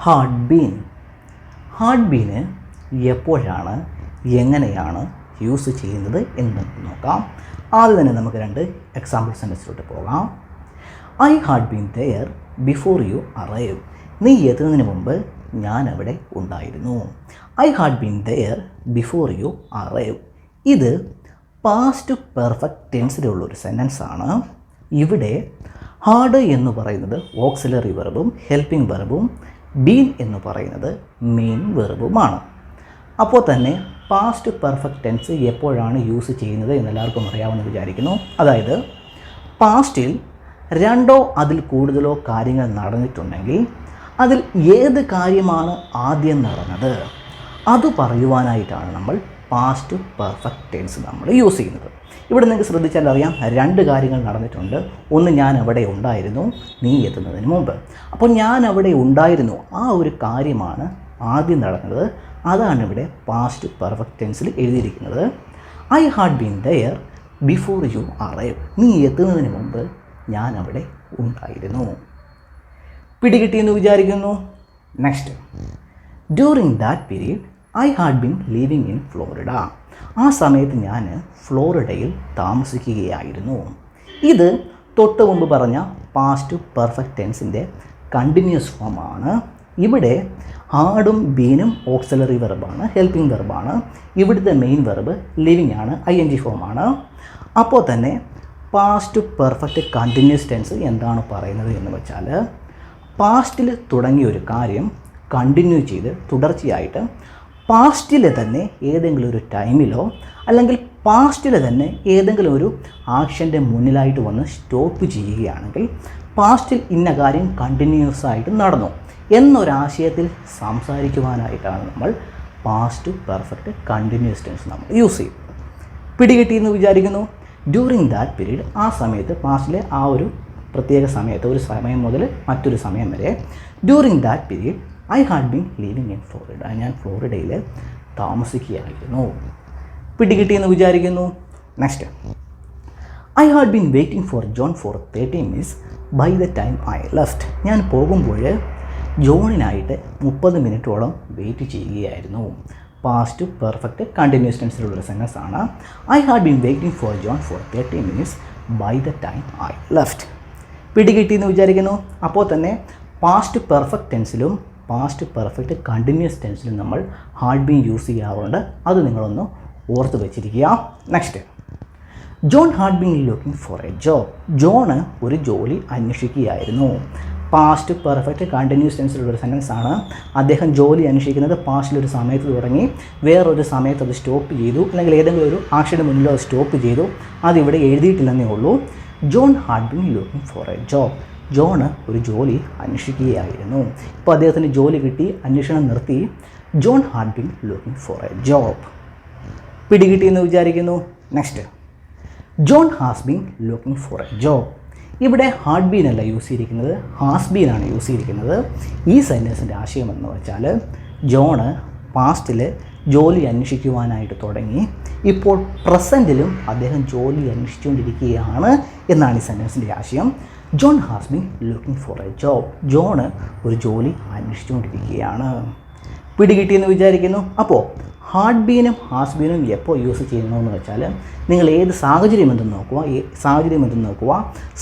Heart been. Heart bean എപ്പോഴാണ് എങ്ങനെയാണ് use ചെയ്യുന്നത് എന്ന് നമുക്ക് നോക്കാം. ആദ്യം തന്നെ നമുക്ക് രണ്ട് എക്സാമ്പിൾ സെൻറ്റൻസിലോട്ട് പോകാം. I had been there before you arrive. നീ എത്തുന്നതിന് മുമ്പ് ഞാൻ അവിടെ ഉണ്ടായിരുന്നു. I had been there before you arrive. ഇത് പാസ്റ്റ് പെർഫെക്റ്റ് ടെൻസിലുള്ളൊരു സെൻറ്റൻസാണ്. ഇവിടെ ഹാർഡ് എന്ന് പറയുന്നത് ഓക്സിലറി വെർബും ഹെൽപ്പിംഗ് വെർബും ബീൻ എന്ന് പറയുന്നത് മെയിൻ വെർബുമാണ്. അപ്പോൾ തന്നെ പാസ്റ്റ് പെർഫെക്റ്റ് ടെൻസ് എപ്പോഴാണ് യൂസ് ചെയ്യുന്നത് എന്നെല്ലാവർക്കും അറിയാമെന്ന് വിചാരിക്കുന്നു. അതായത് പാസ്റ്റിൽ രണ്ടോ അതിൽ കൂടുതലോ കാര്യങ്ങൾ നടന്നിട്ടുണ്ടെങ്കിൽ അതിൽ ഏത് കാര്യമാണ് ആദ്യം നടന്നത് അത് പറയുവാനായിട്ടാണ് നമ്മൾ പാസ്റ്റ് പെർഫെക്റ്റ് ടെൻസ് നമ്മൾ യൂസ് ചെയ്യുന്നത്. ഇവിടെ നിങ്ങൾക്ക് ശ്രദ്ധിച്ചാൽ അറിയാം, രണ്ട് കാര്യങ്ങൾ നടന്നിട്ടുണ്ട്. ഒന്ന്, ഞാൻ അവിടെ ഉണ്ടായിരുന്നു നീ എത്തുന്നതിന് മുമ്പ്. അപ്പോൾ ഞാൻ അവിടെ ഉണ്ടായിരുന്നു, ആ ഒരു കാര്യമാണ് ആദ്യം നടന്നത്. അതാണ് ഇവിടെ പാസ്റ്റ് പെർഫെക്റ്റ് ടെൻസിൽ എഴുതിയിരിക്കുന്നത്. I had been there before you arrive. നീ എത്തുന്നതിന് മുമ്പ് ഞാൻ അവിടെ ഉണ്ടായിരുന്നു. പിടികിട്ടിയെന്ന് വിചാരിക്കുന്നു. Next, during that period I had been living in Florida. ആ സമയത്ത് ഞാൻ ഫ്ലോറിഡയിൽ താമസിക്കുകയായിരുന്നു. ഇത് തൊട്ട് മുമ്പ് പറഞ്ഞ പാസ്റ്റ് പെർഫെക്റ്റ് ടെൻസിൻ്റെ കണ്ടിന്യൂസ് ഫോമാണ്. ഇവിടെ ഹാർഡും ബീനും ഓക്സിലറി വെർബാണ്, ഹെൽപ്പിംഗ് വെർബാണ്. ഇവിടുത്തെ മെയിൻ വെർബ് ലിവിങ് ആണ്, ING ഫോമാണ്. അപ്പോൾ തന്നെ പാസ്റ്റ് പെർഫെക്റ്റ് കണ്ടിന്യൂസ് ടെൻസ് എന്താണ് പറയുന്നത് എന്ന് വെച്ചാൽ, പാസ്റ്റിൽ തുടങ്ങിയ ഒരു കാര്യം കണ്ടിന്യൂ ചെയ്ത് തുടർച്ചയായിട്ട് പാസ്റ്റിലെ തന്നെ ഏതെങ്കിലും ഒരു ടൈമിലോ അല്ലെങ്കിൽ പാസ്റ്റിലെ തന്നെ ഏതെങ്കിലും ഒരു ആക്ഷൻ്റെ മുന്നിലായിട്ട് വന്ന് സ്റ്റോപ്പ് ചെയ്യുകയാണെങ്കിൽ പാസ്റ്റിൽ ഇന്ന കാര്യം കണ്ടിന്യൂസ് ആയിട്ട് നടന്നു എന്നൊരാശയത്തിൽ സംസാരിക്കുവാനായിട്ടാണ് നമ്മൾ പാസ്റ്റ് പെർഫെക്റ്റ് കണ്ടിന്യൂസ് ടെൻസ് നമ്മൾ യൂസ് ചെയ്യും. പിടികിട്ടിയെന്ന് വിചാരിക്കുന്നു. ഡ്യൂറിങ് ദാറ്റ് പീരീഡ്, ആ സമയത്ത് പാസ്റ്റിലെ ആ ഒരു പ്രത്യേക സമയത്ത്, ഒരു സമയം മുതൽ മറ്റൊരു സമയം വരെ, during that period I had been living in Florida. ഞാൻ ഫ്ലോറിഡയിൽ താമസിക്കുകയായിരുന്നു. പിടികിട്ടിയെന്ന് വിചാരിക്കുന്നു. Next, I had been waiting for John for 30 minutes by the time I left. ഞാൻ പോകുമ്പോൾ ജോണിനായിട്ട് 30 മിനിറ്റോളം വെയിറ്റ് ചെയ്യുകയായിരുന്നു. പാസ്റ്റ് പെർഫെക്റ്റ് കണ്ടിന്യൂസ് ടെൻസിലുള്ളൊരു സെൻറ്റൻസ് ആണ്. I had been waiting for John for 30 minutes by the time I left. പിടികിട്ടിയെന്ന് വിചാരിക്കുന്നു. അപ്പോൾ തന്നെ പാസ്റ്റ് പെർഫെക്റ്റ് ടെൻസിലും പാസ്റ്റ് പെർഫെക്റ്റ് കണ്ടിന്യൂസ് ടെൻസിലും നമ്മൾ ഹാഡ് ബീൻ യൂസ് ചെയ്യാറുണ്ട്. അത് നിങ്ങളൊന്ന് ഓർത്ത് വെച്ചിരിക്കുക. Next, John had been looking for a job. John ഒരു ജോലി അന്വേഷിക്കുകയായിരുന്നു. പാസ്റ്റ് പെർഫെക്റ്റ് കണ്ടിന്യൂസ് ടെൻസിലുള്ളൊരു സെൻറ്റൻസ് ആണ്. അദ്ദേഹം ജോലി അന്വേഷിക്കുന്നത് പാസ്റ്റിലൊരു സമയത്ത് തുടങ്ങി വേറൊരു സമയത്ത് അത് സ്റ്റോപ്പ് ചെയ്തു, അല്ലെങ്കിൽ ഏതെങ്കിലും ഒരു ആക്ഷൻ്റെ മുന്നിലോ അത് സ്റ്റോപ്പ് ചെയ്തു. അതിവിടെ എഴുതിയിട്ടില്ലെന്നേ ഉള്ളൂ. John had been looking for a job. John ഒരു ജോലി അന്വേഷിക്കുകയായിരുന്നു. ഇപ്പോൾ അദ്ദേഹത്തിന് ജോലി കിട്ടി, അന്വേഷണം നിർത്തി. John had been looking for a job. പിടികിട്ടിയെന്ന് വിചാരിക്കുന്നു. Next, John has been looking for a job. ഇവിടെ ഹാഡ് ബീൻ അല്ല യൂസ് ചെയ്തിരിക്കുന്നത്, ഹാസ് ബീൻ ആണ് യൂസ് ചെയ്തിരിക്കുന്നത്. ഈ സെൻറ്റൻസിൻ്റെ ആശയം എന്ന് വെച്ചാൽ, ജോണ് പാസ്റ്റിൽ ജോലി അന്വേഷിക്കുവാനായിട്ട് തുടങ്ങി, ഇപ്പോൾ പ്രസൻറ്റിലും അദ്ദേഹം ജോലി അന്വേഷിച്ചുകൊണ്ടിരിക്കുകയാണ് എന്നാണ് ഈ സെൻറ്റൻസിൻ്റെ ആശയം. John has been looking for a job. John ഒരു ജോലി അന്വേഷിച്ചുകൊണ്ടിരിക്കുകയാണ്. പിടികിട്ടിയെന്ന് വിചാരിക്കുന്നു. അപ്പോൾ ഹാഡ് ബീനും ഹാസ് ബീനും എപ്പോൾ യൂസ് ചെയ്യണമെന്ന് വെച്ചാൽ, നിങ്ങൾ ഏത് സാഹചര്യം എന്തെന്ന് നോക്കുക.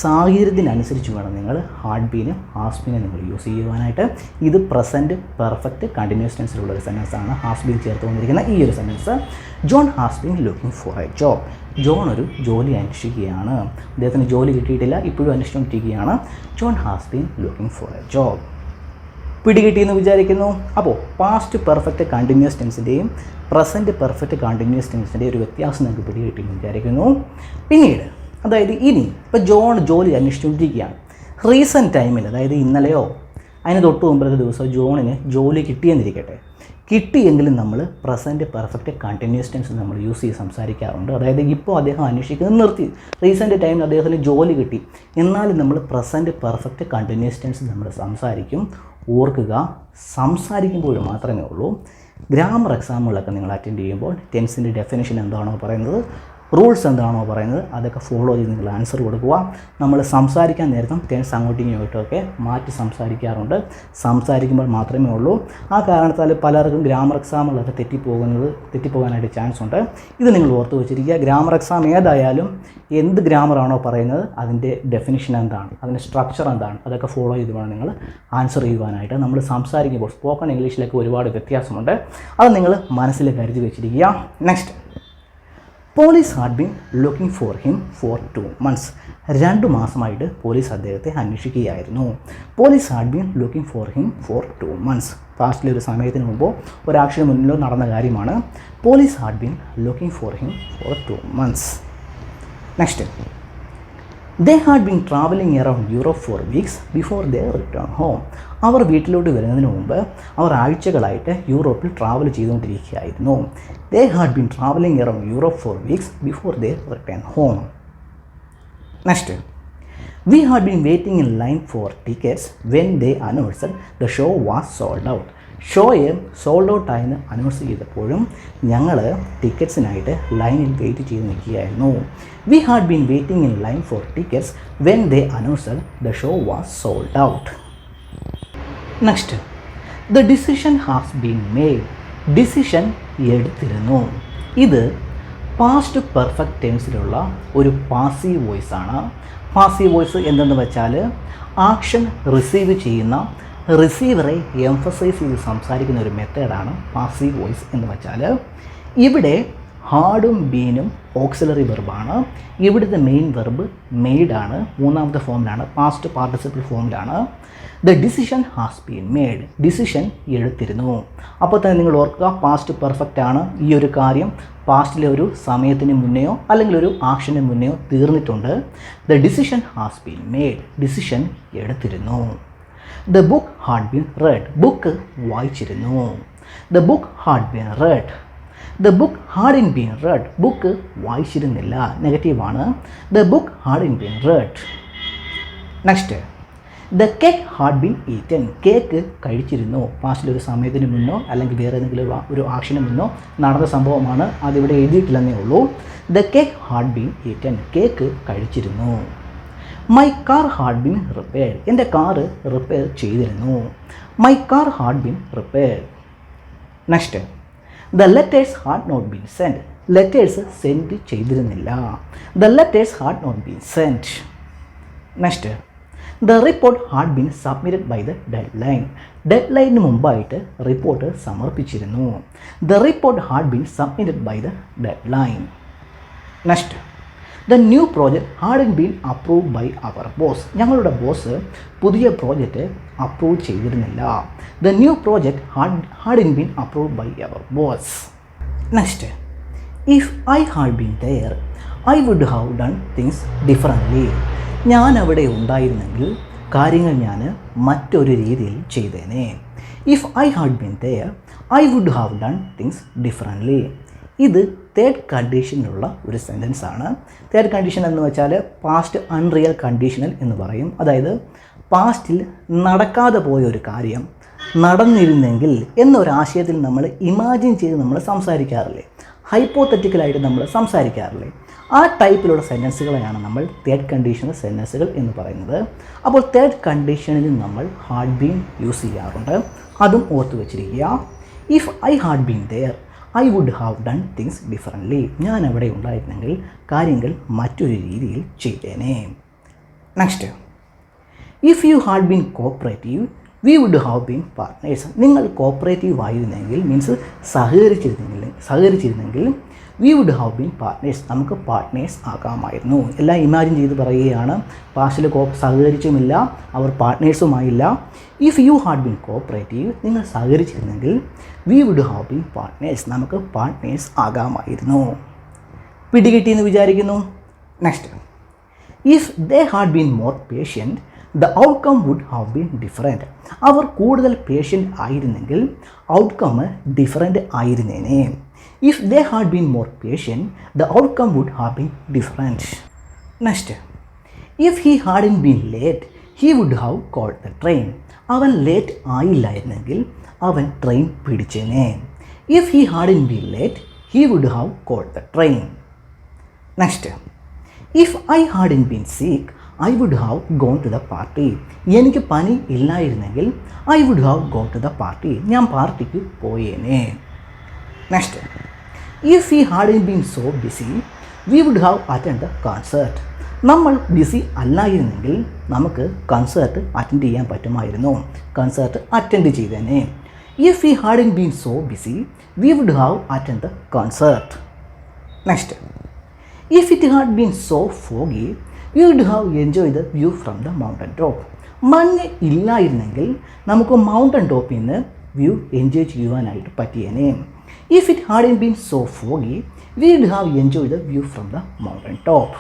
സാഹചര്യത്തിനനുസരിച്ച് വേണം നിങ്ങൾ ഹാഡ് ബീനും ഹാസ് ബീനും നിങ്ങൾ യൂസ് ചെയ്യുവാനായിട്ട്. ഇത് പ്രസൻറ്റ് പെർഫെക്റ്റ് കണ്ടിന്യൂസ് ടെൻസിലുള്ളൊരു സെൻറ്റൻസ് ആണ്. ഹാസ് ബീൻ ചേർത്ത് വന്നിരിക്കുന്ന ഈ ഒരു sentence, John has been looking for a job. John ഒരു ജോലി അന്വേഷിക്കുകയാണ്. അദ്ദേഹത്തിന് ജോലി കിട്ടിയിട്ടില്ല, ഇപ്പോഴും അന്വേഷിച്ചുകൊണ്ടിരിക്കുകയാണ്. John has been looking for a job. പിടികിട്ടിയെന്ന് വിചാരിക്കുന്നു. അപ്പോൾ പാസ്റ്റ് പെർഫെക്റ്റ് കണ്ടിന്യൂസ് ടെൻസിൻ്റെയും പ്രസൻറ്റ് പെർഫെക്റ്റ് കണ്ടിന്യൂസ് ടെൻസിൻ്റെയും ഒരു വ്യത്യാസം നിങ്ങൾക്ക് പിടികിട്ടിയെന്ന് വിചാരിക്കുന്നു. പിന്നീട്, അതായത് ഇനി ഇപ്പോൾ ജോൺ ജോലി അന്വേഷിച്ചുകൊണ്ടിരിക്കുകയാണ്. റീസെൻറ്റ് ടൈമിൽ, അതായത് ഇന്നലെയോ അതിന് തൊട്ട് മുമ്പത്തെ ദിവസം ജോണിന് ജോലി കിട്ടിയെന്നിരിക്കട്ടെ. കിട്ടിയെങ്കിലും നമ്മൾ പ്രസൻറ്റ് പെർഫെക്റ്റ് കണ്ടിന്യൂസ് ടെൻസ് നമ്മൾ യൂസ് ചെയ്ത് സംസാരിക്കാറുണ്ട്. അതായത് ഇപ്പോൾ അദ്ദേഹം അന്വേഷിക്കുന്നത് നിർത്തി, റീസെൻറ്റ് ടൈമിൽ അദ്ദേഹത്തിന് ജോലി കിട്ടി, എന്നാലും നമ്മൾ പ്രസൻറ്റ് പെർഫെക്റ്റ് കണ്ടിന്യൂസ് ടെൻസ് നമ്മൾ സംസാരിക്കും. ഓർക്കുക, സംസാരിക്കുമ്പോൾ മാത്രമേ ഉള്ളൂ. ഗ്രാമർ എക്സാമുകളൊക്കെ നിങ്ങൾ അറ്റൻഡ് ചെയ്യുമ്പോൾ ടെൻസിൻ്റെ ഡെഫിനേഷൻ എന്താണോ പറയുന്നത് റൂൾസ് എന്താണോ പറയുന്നത് അതൊക്കെ ഫോളോ ചെയ്ത് നിങ്ങൾ ആൻസർ കൊടുക്കുക. നമ്മൾ സംസാരിക്കാൻ നേരത്തും ടെൻസ് അങ്ങോട്ടും ഇങ്ങോട്ടുമൊക്കെ മാറ്റി സംസാരിക്കാറുണ്ട്. സംസാരിക്കുമ്പോൾ മാത്രമേ ഉള്ളൂ. ആ കാരണത്താൽ പലർക്കും ഗ്രാമർ എക്സാമുകളൊക്കെ തെറ്റിപ്പോകാനായിട്ട് ചാൻസ് ഉണ്ട്. ഇത് നിങ്ങൾ ഓർത്ത് വെച്ചിരിക്കുക. ഗ്രാമർ എക്സാം ഏതായാലും എന്ത് ഗ്രാമറാണോ പറയുന്നത് അതിൻ്റെ ഡെഫിനിഷൻ എന്താണ്, അതിൻ്റെ സ്ട്രക്ചർ എന്താണ്, അതൊക്കെ ഫോളോ ചെയ്ത് വേണം നിങ്ങൾ ആൻസർ ചെയ്യുവാനായിട്ട്. നമ്മൾ സംസാരിക്കുമ്പോൾ സ്പോക്കൺ ഇംഗ്ലീഷിലൊക്കെ ഒരുപാട് വ്യത്യാസമുണ്ട്. അത് നിങ്ങൾ മനസ്സിൽ കരുതി വെച്ചിരിക്കുക. Next, police had been looking for him for 2 months. 2 മാസമായിട്ട് പോലീസ് അദ്ദേഹത്തെ അന്വേഷിക്കുകയായിരുന്നു. Police had been looking for him for 2 months. പാസ്റ്റിലെ ഒരു സമയത്തിന് മുമ്പോ ഒരാഴ്ച മുന്നിലോ നടന്ന കാര്യമാണ്. Police had been looking for him for 2 months. Next, they had been travelling around Europe for weeks before they return home. അവർ വീട്ടിലോട്ട് വരുന്നതിന് മുമ്പ് അവർ ആഴ്ചകളായിട്ട് യൂറോപ്പിൽ ട്രാവൽ ചെയ്തുകൊണ്ടിരിക്കുകയായിരുന്നു. They had been travelling around Europe for weeks before they return home. Next, we had been waiting in line for tickets when they announced the show was sold out. ഷോയെ sold out ആയെന്ന് announce ചെയ്തപ്പോഴും ഞങ്ങൾ ടിക്കറ്റ്സിനായിട്ട് ലൈനിൽ wait ചെയ്ത് നിൽക്കുകയായിരുന്നു. We had been waiting in line for tickets when they announced the show was sold out. Next, the decision has been made. Decision എടുത്തിരുന്നു. ഇത് പാസ്റ്റ് പെർഫെക്റ്റ് ടെൻസിലുള്ള ഒരു പാസീവ് വോയിസ് ആണ്. പാസീവ് വോയിസ് എന്തെന്ന് വെച്ചാൽ ആക്ഷൻ റിസീവ് ചെയ്യുന്ന റിസീവറെ emphasise ചെയ്ത് സംസാരിക്കുന്ന ഒരു മെത്തേഡാണ് പാസീവ് വോയിസ് എന്ന് വെച്ചാൽ. ഇവിടെ ഹാർഡും ബീനും ഓക്സിലറി വെർബാണ്. ഇവിടുത്തെ മെയിൻ വെർബ് മെയ്ഡാണ്. മൂന്നാമത്തെ ഫോമിലാണ്, പാസ്റ്റ് പാർട്ടിസിപ്പിൾ ഫോമിലാണ്. The decision has been made. Decision എടുത്തിരുന്നു. അപ്പോൾ തന്നെ നിങ്ങൾ ഓർക്കുക, പാസ്റ്റ് പെർഫെക്റ്റ് ആണ്. ഈ ഒരു കാര്യം പാസ്റ്റിലെ ഒരു സമയത്തിന് മുന്നെയോ അല്ലെങ്കിൽ ഒരു ആക്ഷന് മുന്നെയോ തീർന്നിട്ടുണ്ട്. The decision has been made. Decision എടുത്തിരുന്നു. The book had been read. Book വായിച്ചിരുന്നു. The book had been read. The book hadn't been read. Book വായിച്ചിരുന്നില്ല, നെഗറ്റീവാണ്. The book hadn't been read. Next, the cake had been eaten. Cake കഴിച്ചിരുന്നു. പാസ്റ്റിലൊരു സമയത്തിന് മുന്നോ അല്ലെങ്കിൽ വേറെ ഏതെങ്കിലും ഒരു ആക്ഷന് മുന്നോ നടന്ന സംഭവമാണ്. അതിവിടെ എഴുതിയിട്ടില്ലെന്നേ ഉള്ളൂ. The cake had been eaten. Cake കഴിച്ചിരുന്നു. My car had been repaired. എൻ്റെ കാറ് റിപ്പയർ ചെയ്തിരുന്നു. My car had been repaired. Next, the letters had not been send. Letters send ചെയ്തിരുന്നില്ല. The letters had not been send. Next, the report had been submitted by the deadline. ഡെഡ് ലൈനിന് മുമ്പായിട്ട് report സമർപ്പിച്ചിരുന്നു. The report had been submitted by the deadline. Next, the new project hadn't been approved by our boss. ഞങ്ങളുടെ boss പുതിയ project approve ചെയ്തിരുന്നില്ല. The new project hadn't been approved by our boss. Next, if I had been there I would have done things differently. ഞാൻ അവിടെ ഉണ്ടായിരുന്നെങ്കിൽ കാര്യങ്ങൾ ഞാൻ മറ്റൊരു രീതിയിൽ ചെയ്തേനെ. If I had been there I would have done things differently. ഇത് third കണ്ടീഷനിലുള്ള ഒരു സെൻറ്റൻസ് ആണ്. തേർഡ് കണ്ടീഷൻ എന്ന് വെച്ചാൽ പാസ്റ്റ് അൺറിയൽ കണ്ടീഷണൽ എന്ന് പറയും. അതായത് പാസ്റ്റിൽ നടക്കാതെ പോയ ഒരു കാര്യം നടന്നിരുന്നെങ്കിൽ എന്നൊരാശയത്തിൽ നമ്മൾ ഇമാജിൻ ചെയ്ത് നമ്മൾ സംസാരിക്കാറില്ലേ, ഹൈപ്പോത്തറ്റിക്കലായിട്ട് നമ്മൾ സംസാരിക്കാറില്ലേ, ആ ടൈപ്പിലുള്ള സെൻറ്റൻസുകളെയാണ് നമ്മൾ തേർഡ് കണ്ടീഷണൽ സെൻറ്റൻസുകൾ എന്ന് പറയുന്നത്. അപ്പോൾ തേർഡ് കണ്ടീഷനിൽ നമ്മൾ ഹാഡ് ബീൻ യൂസ് ചെയ്യാറുണ്ട്. അതും ഓർത്ത് വെച്ചിരിക്കുക. If I had been there I would have done things differently. ഞാൻ അവിടെ ഉണ്ടായിരുന്നെങ്കിൽ കാര്യങ്ങൾ മറ്റൊരു രീതിയിൽ ചെയ്തേനെ. Next, if you had been cooperative we would have been partners. നിങ്ങൾ കോപ്പറേറ്റീവ് ആയിരുന്നെങ്കിൽ മീൻസ് സഹകരിച്ചിരുന്നെങ്കിൽ we would have been partners. നമുക്ക് പാർട്ട്നേഴ്സ് ആകാമായിരുന്നു. എല്ലാം ഇമാജിൻ ചെയ്ത് പറയുകയാണ്. പാസ്റ്റിൽ സഹകരിച്ചുമില്ല, അവർ പാർട്ട്നേഴ്സുമായില്ല. If you had been cooperative, നിങ്ങൾ സഹകരിച്ചിരുന്നെങ്കിൽ we would have been partners, നമുക്ക് പാർട്ട്നേഴ്സ് ആകാമായിരുന്നു. പിടികിട്ടിയെന്ന് വിചാരിക്കുന്നു. Next, if they had been more patient the outcome would have been different. അവർ കൂടുതൽ പേഷ്യൻ്റ് ആയിരുന്നെങ്കിൽ ഔട്ട്കം ഡിഫറെൻ്റ് ആയിരുന്നേനെ. If they had been more patient the outcome would have been different. Next, if he hadn't been late he would have called the train. അവൻ late ആയില്ലായിരുന്നെങ്കിൽ അവൻ train പിടിച്ചേനെ. If he hadn't been late he would have called the train. Next, if I hadn't been sick I would have gone to the party. എനിക്ക് പനി ഇല്ലായിരുന്നെങ്കിൽ I would have gone to the party. ഞാൻ പാർട്ടിക്ക് പോയേനെ. Next, if we hadn't been so busy we would have attend the concert. നമ്മൾ busy അല്ലായിരുന്നെങ്കിൽ നമുക്ക് concert attend ചെയ്യാൻ പറ്റുമായിരുന്നു. കൺസേർട്ട് അറ്റൻഡ് ചെയ്തേനെ. If we hadn't been so busy we would have attend the concert. Next, if it had been so foggy we would have enjoy the view from the mountain top. മഞ്ഞ് ഇല്ലായിരുന്നെങ്കിൽ നമുക്ക് mountain ടോപ്പിൽ നിന്ന് view enjoy ചെയ്യുവാനായിട്ട് പറ്റിയേനെ. If it hadn't been so foggy we would have enjoy the view from the mountain top.